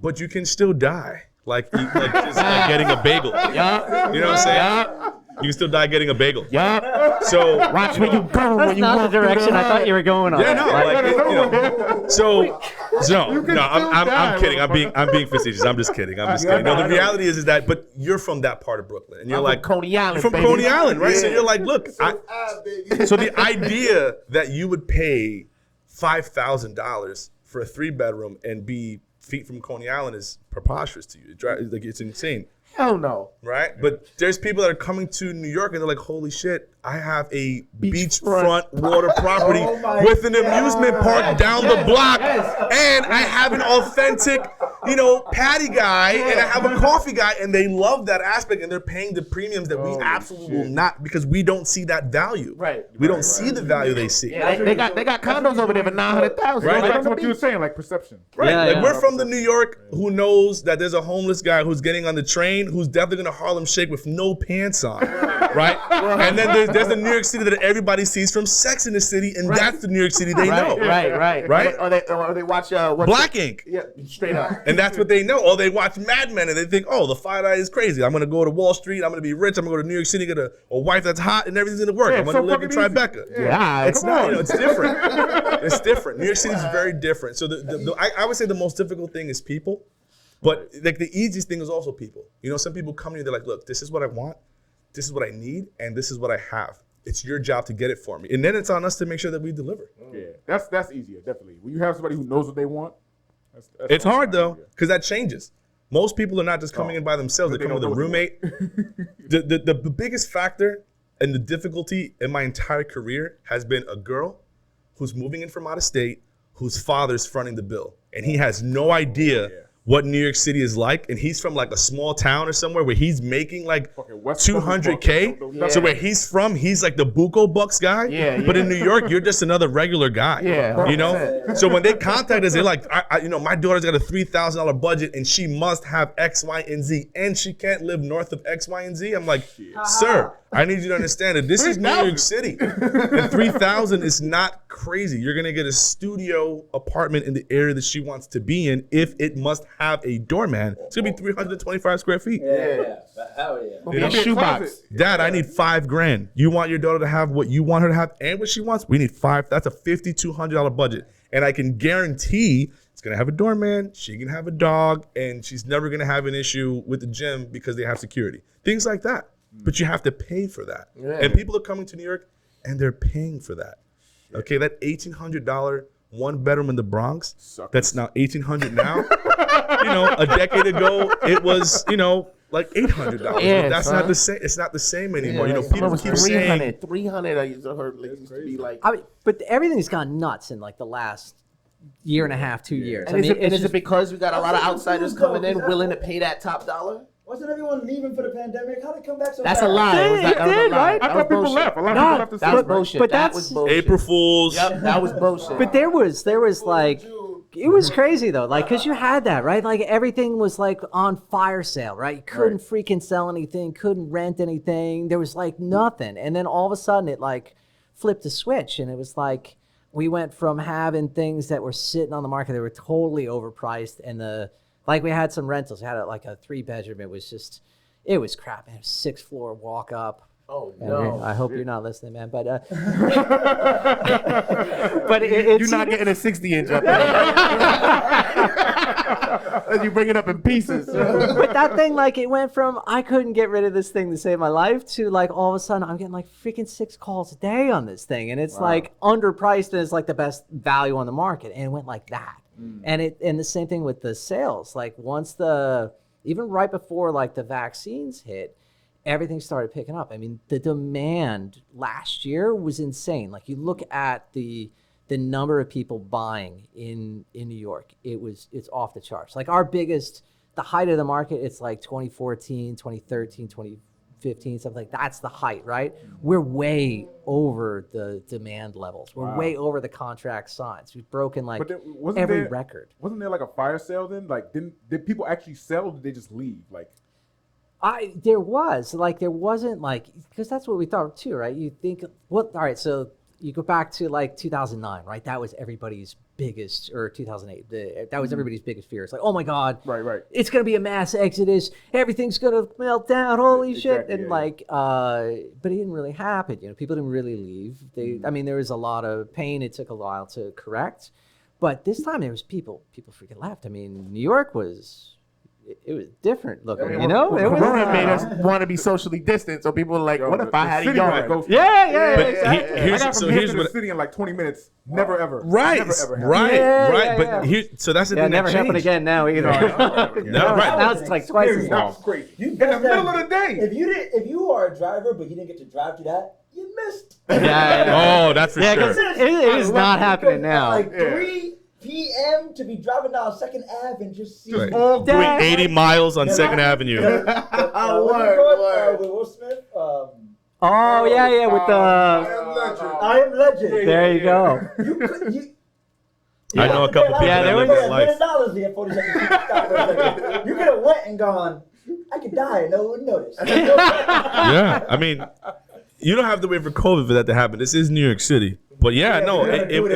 But you can still die. Like just like getting a bagel. Yeah. You know what I'm saying? Yeah. You can still die getting a bagel. Yeah. So Watch where you go when that's you not walk the direction through I the thought you were going on. yeah, no, I'm kidding. I'm being facetious. I'm just kidding. No, the reality is that, but you're from that part of Brooklyn, and you're I'm like from Coney Island, You're from baby. Coney Island, right? So Yeah. you're like, look, so the idea that you would pay $5,000 for a 3-bedroom and be feet from Coney Island is preposterous to you. It's insane. Hell no. Right? But there's people that are coming to New York and they're like, holy shit, I have a beachfront water property with an amusement park down the block. And I have an authentic, patty guy and I have a coffee guy. And they love that aspect and they're paying the premiums that we absolutely will not because we don't see that value. Right. We don't see the value they see. Yeah, they got condos over there for $900,000. Right. That's what you were saying, like perception. Right, Yeah. we're from the New York who knows that there's a homeless guy who's getting on the train who's definitely gonna Harlem Shake with no pants on, right? And then there's the New York City that everybody sees from Sex in the City, and that's the New York City they know. Right. Or they watch Black Ink. Yeah, straight up. And that's what they know. Or they watch Mad Men and they think, oh, the fight eye is crazy. I'm gonna go to Wall Street. I'm gonna be rich. I'm gonna go to New York City, get a wife that's hot, and everything's gonna work. Yeah, I'm gonna so live in fucking easy. Tribeca. Yeah, It's not. It's different. It's different. New York City is very different. So I would say the most difficult thing is people. But like the easiest thing is also people. Some people come to you, they're like, look, this is what I want, this is what I need, and this is what I have. It's your job to get it for me. And then it's on us to make sure that we deliver. Yeah, that's easier, definitely. When you have somebody who knows what they want, that's It's hard though, easier. because that changes. Most people are not just coming in by themselves. They're coming with a roommate. The biggest factor and the difficulty in my entire career has been a girl who's moving in from out of state, whose father's fronting the bill. And he has no idea what New York City is like. And he's from like a small town or somewhere where he's making like $200K. So where he's from, he's like the Buco Bucks guy. But in New York, you're just another regular guy. You know? So when they contact us, they're like, my daughter's got a $3,000 budget and she must have X, Y, and Z. And she can't live north of X, Y, and Z. I'm like, sir, I need you to understand that this is New York City. And 3,000 is not crazy. You're gonna get a studio apartment in the area that she wants to be in if it must have a doorman. It's gonna be 325 square feet. Hell yeah. Shoebox. Dad, I need $5,000. You want your daughter to have what you want her to have and what she wants? We need $5,000. That's a $5,200 budget. And I can guarantee it's gonna have a doorman, she can have a dog, and she's never gonna have an issue with the gym because they have security. Things like that. But you have to pay for that. And people are coming to New York and they're paying for that. Okay, that $1,800 one bedroom in the Bronx, that's now $1,800 now. A decade ago, it was, like $800. But that's not the same. It's not the same anymore. People keep saying 300. I used to heard it used to be like. But everything's gone nuts in like the last year and a half, 2 years. And is it because we got a lot of outsiders coming in willing to pay that top dollar? Wasn't everyone leaving for the pandemic? How'd it come back so That's fast? a lie. It did, right? I thought people left. A lot of people left the That was city. bullshit. But That that's- was bullshit. April Fools. Yep, that was bullshit. But there was like, it was crazy though, like, cause you had that, right? Like everything was like on fire sale, right? You couldn't freaking sell anything, couldn't rent anything. There was like nothing. And then all of a sudden it like flipped a switch and it was like, we went from having things that were sitting on the market that were totally overpriced and we had some rentals. We had like a 3-bedroom. It was crap. Man, 6th floor walk up. Oh no! I hope you're not listening, man. But but You're not getting a 60-inch up there. As you bring it up in pieces. But that thing, like, it went from I couldn't get rid of this thing to save my life to like all of a sudden I'm getting like freaking 6 calls a day on this thing, and it's like underpriced and it's like the best value on the market, and it went like that. And the same thing with the sales. Like even right before like the vaccines hit, everything started picking up. I mean, the demand last year was insane. Like you look at the number of people buying in New York, it's off the charts. Like the height of the market, it's like 2014, 2013, 2015, something like that's the height, right? We're way over the demand levels. We're way over the contract signs. We've broken like every record. Wasn't there like a fire sale then? Like, did people actually sell or did they just leave? Like, there wasn't like, because that's what we thought too, right? You think, all right, so you go back to like 2009, right? That was everybody's biggest, or 2008, that was everybody's biggest fear. It's like, oh my God, right. It's going to be a mass exodus. Everything's going to melt down. Holy shit. And but it didn't really happen. People didn't really leave. I mean, there was a lot of pain. It took a while to correct. But this time there was people freaking left. I mean, New York was different looking, Corona made us want to be socially distant, so people were like, "What if I had a yard?" Yeah. But Exactly. I got from here to the city in like 20 minutes. Never ever. Right. Never ever happened. Right. Yeah. But so that's the thing. Never that happen changed. again now either. No, right. Now it's like twice as That long. was crazy. You In the missed middle that. of the day. If you are a driver but you didn't get to drive to that, you missed. Oh, that's for Yeah, because sure. it is not happening now. Like 3 p.m. to be driving down 2nd Ave and just see Right. All Doing Dad. 80 miles on 2nd Avenue. with Will Smith. Oh yeah, with the I Am Legend. there you go. I know a couple people Yeah, that there live was- that life. $1 million at 40 seconds. Stop for a second. You could have went and gone, I could die and no one would notice. Yeah, I mean, you don't have to wait for COVID for that to happen. This is New York City. But it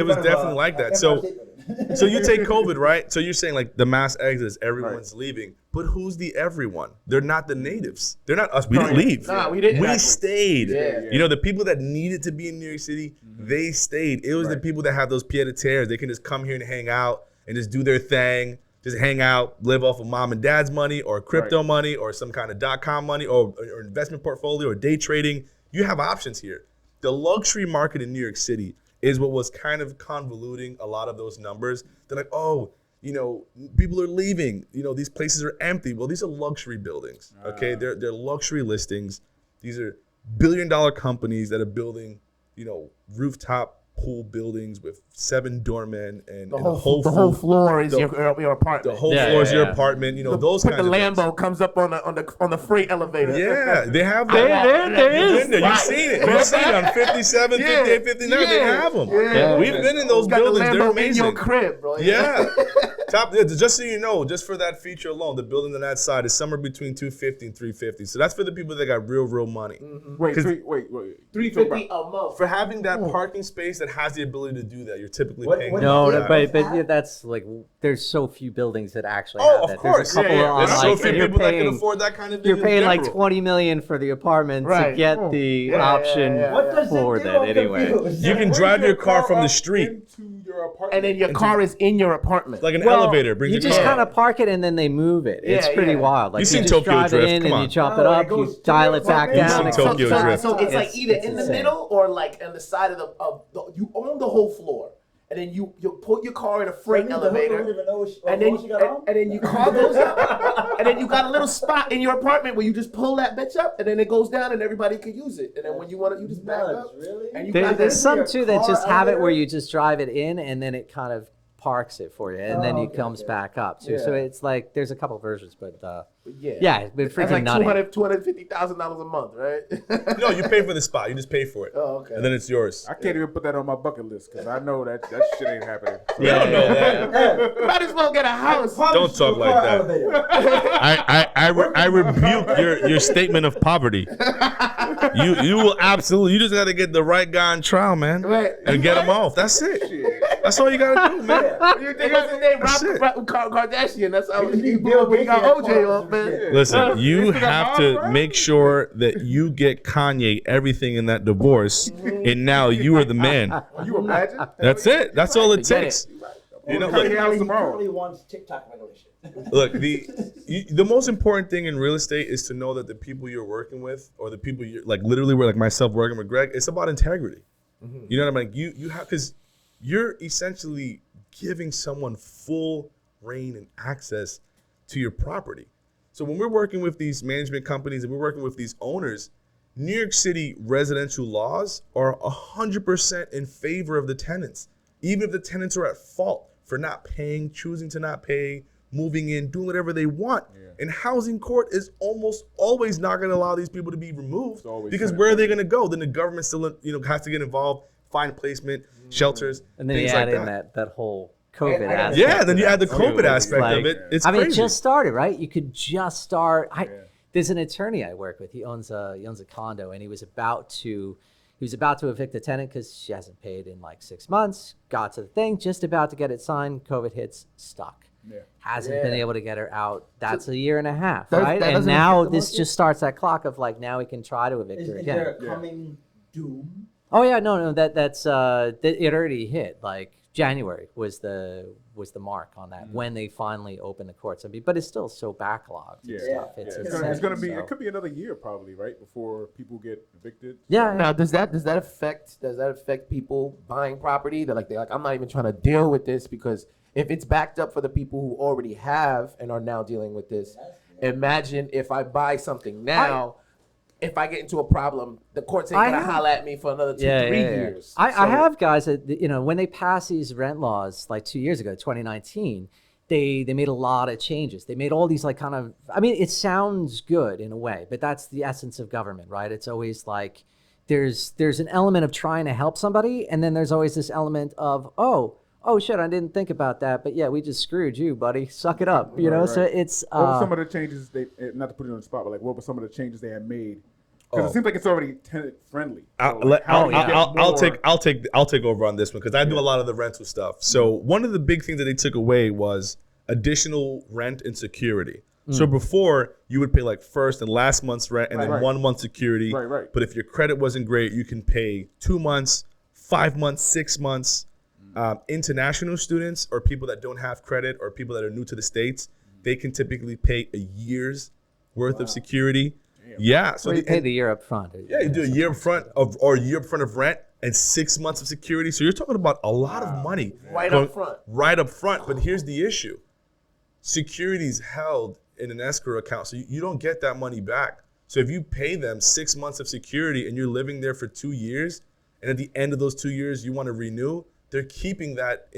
was definitely like that. So you take COVID, right? So you're saying like the mass exodus, everyone's leaving. But who's the everyone? They're not the natives. They're not us. We didn't leave. Nah, we didn't. We stayed. Yeah. The people that needed to be in New York City, they stayed. It was the people that have those pied-à-terres. They can just come here and hang out and just do their thing. Just hang out, live off of mom and dad's money or crypto money or some kind of .com money or investment portfolio or day trading. You have options here. The luxury market in New York City is what was kind of convoluting a lot of those numbers. They're like, oh, you know, people are leaving. You know, these places are empty. Well, these are luxury buildings. Okay, they're luxury listings. These are billion-dollar companies that are building, you know, rooftop pool buildings with 7 doormen and the whole floor is your apartment. The whole floor is your apartment. You know, those kinds of the things. Lambo comes up on the freight elevator. Yeah, they have that. You've seen it. You've seen it on 57, 58, 59. They have them. Yeah. We've been in those buildings. They're amazing. In your crib, bro. Yeah. Just so you know, just for that feature alone, the building on that side is somewhere between $250 and $350. So that's for the people that got real money. Wait. $350 a month for having that parking space that has the ability to do that. You're typically paying. But that's like there's so few buildings that actually have that. Of course. There's a couple There's so few people that can afford that kind of thing. You're paying like $20 million for the apartment to get the option for that anyway. You can drive your car from the street. Into your apartment. And then your car is in your apartment. Like an elevator brings you your just car. kind of park it and then they move it. It's pretty wild. Like You've seen just Tokyo drive Drift. it in Come and on. you chop it up, you dial it back down. You've seen Tokyo Drift. So it's like either in the insane. middle or like on the side of the you own the whole floor. And then you put your car in a freight elevator, and then your car goes up, and then you got a little spot in your apartment where you just pull that bitch up, and then it goes down, and everybody can use it. And then when you want it, you just back up. Really? And you There's some too that just have it where you just drive it in and then it kind of parks it for you, and then it comes back up too. So it's like there's a couple versions, but it's been freaking that's like nutty. $250,000 a month, right? No, you pay for the spot. You just pay for it. Oh, okay. And then it's yours. I can't even put that on my bucket list because I know that shit ain't happening. So. We don't know that. Might as well get a house. Don't talk like that. I rebuke your statement of poverty. You will absolutely. You just got to get the right guy on trial, man, and get him off. That's it. That's all you got to do, man. You think that's his name? Rob Kardashian. That's how he got OJ off, man. Listen, you have to make sure that you get Kanye everything in that divorce, and now you are the man. You imagine? That's it. That's all it takes. You know, He currently wants TikTok regulation. Look, the most important thing in real estate is to know that the people you're working with, or the people you're like literally like myself working with Greg, it's about integrity. You know what I mean? You have, because you're essentially giving someone full reign and access to your property. So when we're working with these management companies and we're working with these owners, New York City residential laws are 100% in favor of the tenants, even if the tenants are at fault for not paying, choosing to not pay, moving in, doing whatever they want. And housing court is almost always not going to allow these people to be removed, because where are they going to go? Then the government still, has to get involved, find placement, shelters, and then things you add like in that. that whole COVID aspect. Yeah, then you add the COVID aspect like, of it. It's I mean, crazy. it just started, right? You could just start. There's an attorney I work with. He owns a condo, and he was about to evict a tenant because she hasn't paid in like 6 months. Got to the thing, just about to get it signed. COVID hits, stuck. Hasn't been able to get her out. That's a year and a half, right? And now this just starts that clock of like, now we can try to evict her Is again. there a coming doom? Oh yeah, no, that's it already hit. Like January was the mark on that when they finally opened the courts. I mean, but it's still so backlogged. And stuff. It's gonna be. It could be another year probably, right, before people get evicted. Yeah. Now, does that affect people buying property? They're like I'm not even trying to deal with this, because if it's backed up for the people who already have and are now dealing with this, imagine if I buy something now. If I get into a problem, the courts ain't gonna holler at me for another 2-3 years. I have guys that, when they passed these rent laws like 2 years ago, 2019, they made a lot of changes. They made all these like kind of, I mean, it sounds good in a way, but that's the essence of government, right? It's always like there's an element of trying to help somebody, and then there's always this element of, oh shit, I didn't think about that, but yeah, we just screwed you, buddy. Suck it up, you know. Right. So it's. What were some of the changes not to put it on the spot, but like what were some of the changes they had made? Because it seems like it's already tenant friendly. So I'll take over on this one, because I do a lot of the rental stuff. So one of the big things that they took away was additional rent and security. So before, you would pay like first and last month's rent and then 1 month security. Right. But if your credit wasn't great, you can pay 2 months, 5 months, 6 months. International students or people that don't have credit or people that are new to the States, they can typically pay a year's worth of security. Yeah. So you pay the year up front. Yeah, you do a year up front of rent and 6 months of security. So you're talking about a lot of money Right going- up front. Right up front. But here's the issue: security is held in an escrow account, so you don't get that money back. So if you pay them 6 months of security and you're living there for 2 years, and at the end of those 2 years you want to renew, they're keeping that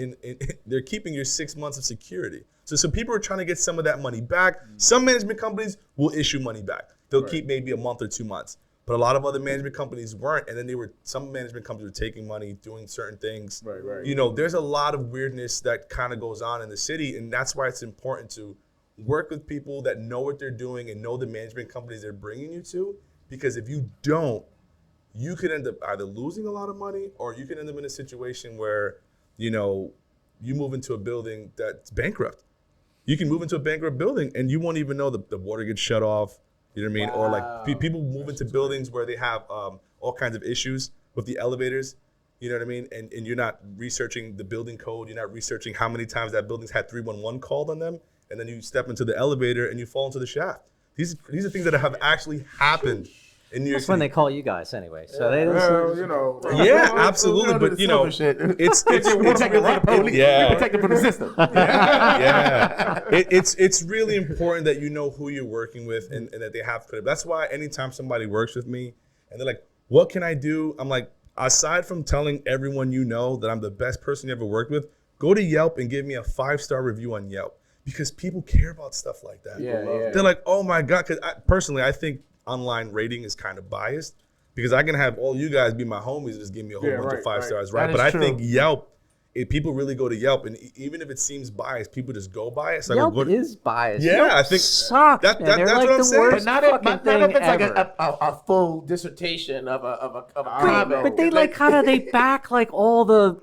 they're keeping your 6 months of security. So people are trying to get some of that money back. Some management companies will issue money back. They'll keep maybe a month or 2 months. But a lot of other management companies weren't, and then some management companies were taking money, doing certain things. Right. You know, there's a lot of weirdness that kind of goes on in the city, and that's why it's important to work with people that know what they're doing and know the management companies they're bringing you to. Because if you don't, you could end up either losing a lot of money, or you could end up in a situation where, you know, you move into a building that's bankrupt. You can move into a bankrupt building and you won't even know the water gets shut off. You know what I mean? Or like people move into buildings where they have all kinds of issues with the elevators. You know what I mean? And you're not researching the building code. You're not researching how many times that building's had 311 called on them. And then you step into the elevator and you fall into the shaft. These are things that have actually happened in New York That's when City. they call you guys anyway. So they Well, you know. Yeah, absolutely. But you know, it's yeah. Protected from the system. Yeah, it's really important that you know who you're working with and that they have credit. That's why anytime somebody works with me and they're like, "What can I do?" I'm like, aside from telling everyone you know that I'm the best person you ever worked with, go to Yelp and give me a 5-star review on Yelp, because people care about stuff like that. They're like, "Oh my God," because personally, I think online rating is kind of biased, because I can have all you guys be my homies and just give me a whole bunch of 5 stars, right? That But is I true. think Yelp, if people really go to Yelp, and even if it seems biased, people just go by it. So Yelp go to, is biased. Yeah, Yelp I think sucks, that- man. that- They're that's like what I'm the saying. worst But not if fucking it's thing like ever. a full dissertation of a I comment. know. But they like kind of they back like all the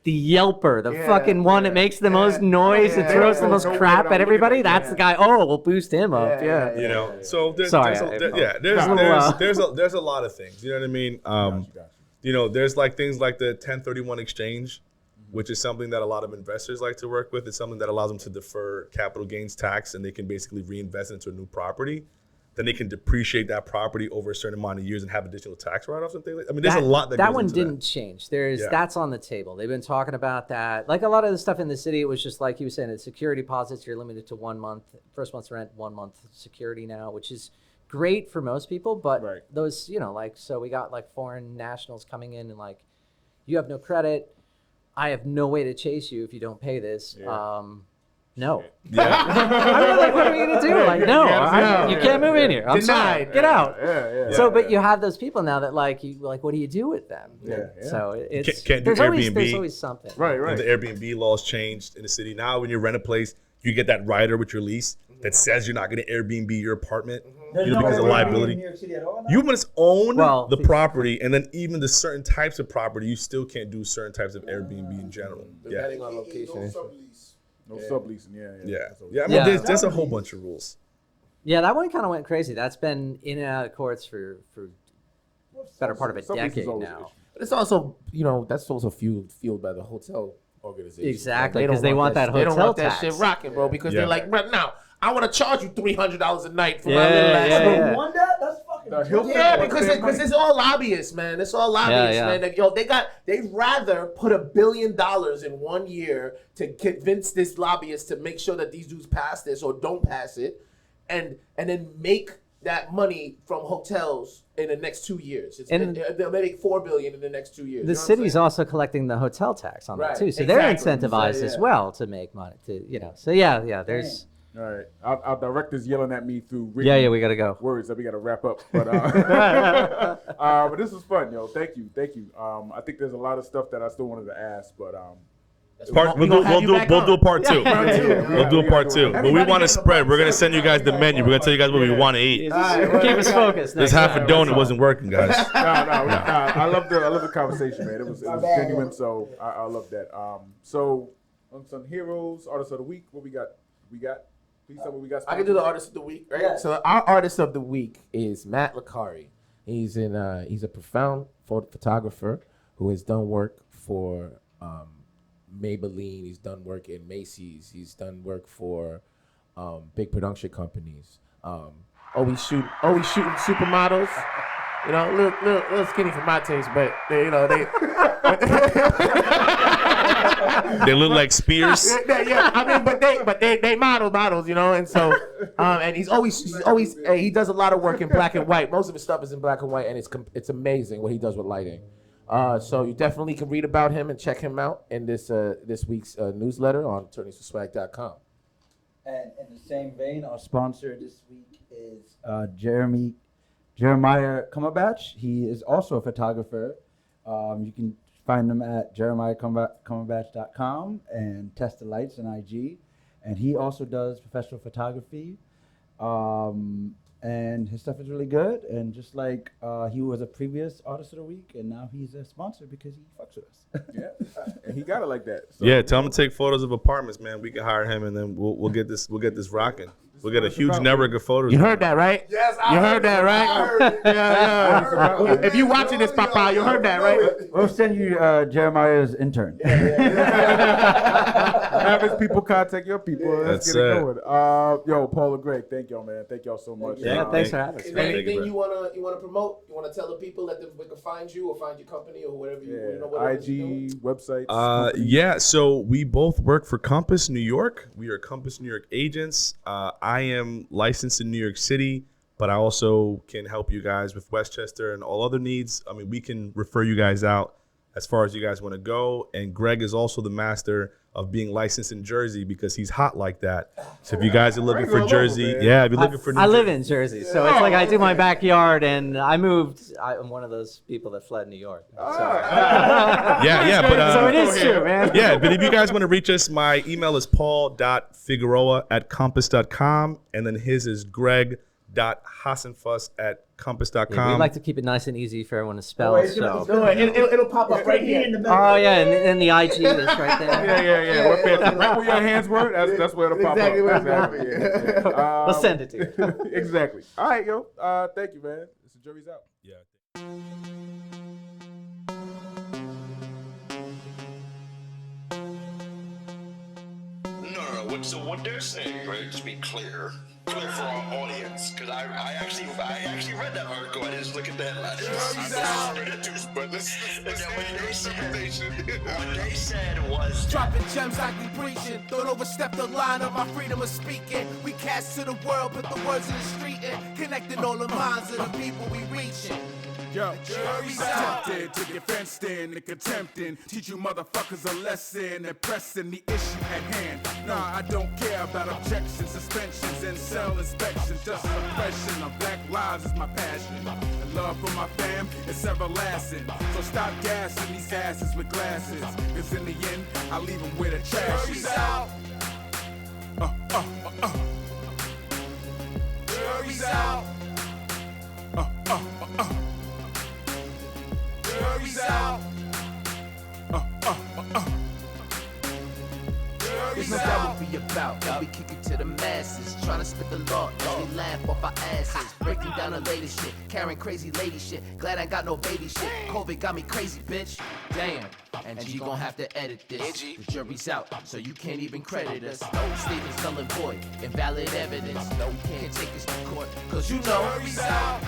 Yelper, the fucking one that makes the most noise and throws the most crap at everybody. That's the guy. Oh, we'll boost him up. Yeah. you know. So there's, Sorry, there's a lot of things. You know what I mean? Gotcha. You know, there's like things like the 1031 exchange, which is something that a lot of investors like to work with. It's something that allows them to defer capital gains tax, and they can basically reinvest into a new property. Then they can depreciate that property over a certain amount of years and have additional tax write-offs and things like that. I mean, there's a lot that goes one into didn't change. That's on the table. They've been talking about that. Like a lot of the stuff in the city, it was just like you were saying, the security deposits, you're limited to 1 month, first month's rent, 1 month security now, which is great for most people. But those, you know, like, so we got like foreign nationals coming in and like, you have no credit. I have no way to chase you if you don't pay this. No. Yeah. I mean, like, what are we gonna do? Like, no, you can't move in here. I'm sorry. Get out. So, but you have those people now that like, what do you do with them? So it's Can't do there's Airbnb. always something. Right. The Airbnb laws changed in the city. Now, when you rent a place, you get that rider with your lease that says you're not going to Airbnb your apartment. There's You know, no because of Airbnb liability. in New York City at all now? You must own Well, the property, and then even the certain types of property, you still can't do certain types of Airbnb in general. Depending on location. No subleasing. Yeah. That's all. I mean, Yeah. there's a whole bunch of rules. Yeah, that one kind of went crazy. That's been in and out of courts for better part of a Subleasing's decade always an now. issue. But it's also, you know, that's also fueled by the hotel organization. Exactly, Like, 'cause they want that They don't hotel want that tax. shit rocking, bro, because Yeah. they're like, right now, I want to charge you $300 a night for my Yeah, little ass yeah, room. yeah. You want that? That's fucking. The Hilton Yeah, wants because their money. it's all lobbyists, man. It's all lobbyists, Yeah, yeah. man. Like, they'd rather put $1 billion in 1 year to convince this lobbyist to make sure that these dudes pass this or don't pass it, and then make that money from hotels in the next 2 years. And they'll make $4 billion in the next 2 years. The city's also collecting the hotel tax on that Right, too, so exactly. they're incentivized So, as yeah. well to make money. So yeah, there's All right. Our director's yelling at me through written yeah, we gotta go. words that we got to wrap up. But but this was fun, yo. Thank you. I think there's a lot of stuff that I still wanted to ask, but We'll do a part two. We'll do a part two. But we want to spread. We're gonna send you guys the menu. We're gonna tell you guys what we want to eat. Keep us focused. This next half a time. donut wasn't working, guys. I love the conversation, man. It was genuine, so I love that. So Unsung Heroes, Artist of the Week. What we got? Please tell me what we got. I can do the artist of the week, right? Yeah. So our artist of the week is Matt Licari. He's a profound photographer who has done work for Maybelline. He's done work in Macy's. He's done work for big production companies. Always shooting supermodels. You know, little skinny for my taste, but they, you know, they They look like spears. yeah, I mean, but they models, you know, and so and he does a lot of work in black and white. Most of his stuff is in black and white, and it's amazing what he does with lighting. So you definitely can read about him and check him out in this week's newsletter on attorneysforswag.com. And in the same vein, our sponsor this week is Jeremiah Cumberbatch. He is also a photographer. You can find him at jeremiahcumberbatch.com and Test the Lights on IG. And he also does professional photography. And his stuff is really good. And just like he was a previous Artist of the Week, and now he's a sponsor because he fucks with us. Yeah, and he got it like that. So. Yeah, tell him to take photos of apartments, man. We can hire him, and then we'll get this rocking. We'll get a huge network of photos. You heard that, right? Yes, you heard that, right? I heard it. Yeah. If you watching this, Papa, you heard that, right? We'll send you Jeremiah's intern. Have his people contact your people. Let's That's get it it. going. Yo, Paul and Greg, thank y'all, man. Thank y'all so much. Yeah, thanks for having us. Is man. there anything you wanna promote? You wanna tell the people that we can find you or find your company or whatever you know? Whatever IG, websites. Yeah, so we both work for Compass New York. We are Compass New York agents. I am licensed in New York City, but I also can help you guys with Westchester and all other needs. I mean, we can refer you guys out as far as you guys want to go. And Greg is also the master of being licensed in Jersey because he's hot like that. So if you guys are looking for Jersey, if you're looking for New I Jersey. live in Jersey, so it's like I do my backyard, and I moved. I'm one of those people that fled New York. So, Yeah, but so it is true, man. yeah, but if you guys want to reach us, my email is paul.figueroa@compass.com, and then his is greg.hasenfus@compass.com. Yeah, we like to keep it nice and easy for everyone to spell. It'll pop up right here. Oh yeah, and the IG is right there. Yeah. Right where your hands were, that's where it'll pop Exactly up. where Exactly. We'll send it to you. Exactly. All right, yo. Thank you, man. It's the jury's out. Yeah. No. So what they're saying, right? Just be clear for our audience, because I actually read that article. I didn't look at that. But what they said was dropping gems like we preaching. Don't overstep the line of my freedom of speaking. We cast to the world, put the words in the street and connecting all the minds of the people we reaching. Yo, attempted to get fenced in and contempting. Teach you motherfuckers a lesson and pressing the issue at hand. Nah, I don't care about objections, suspensions, and cell inspections. Just suppression of black lives is my passion. And love for my fam is everlasting. So stop gassing these asses with glasses. Cause in the end, I leave them where the trash is. out. Jury's out. Jury's out. It's not that what we about, and we kick it to the masses. Trying to spit the law as we laugh off our asses. Breaking down the latest shit, carrying crazy lady shit. Glad I got no baby shit. COVID got me crazy, bitch. Damn. And you gon' have to edit this. The jury's out, so you can't even credit us. No statements null and void, invalid evidence. No, you can't take us to court, cause you know. Jury's out.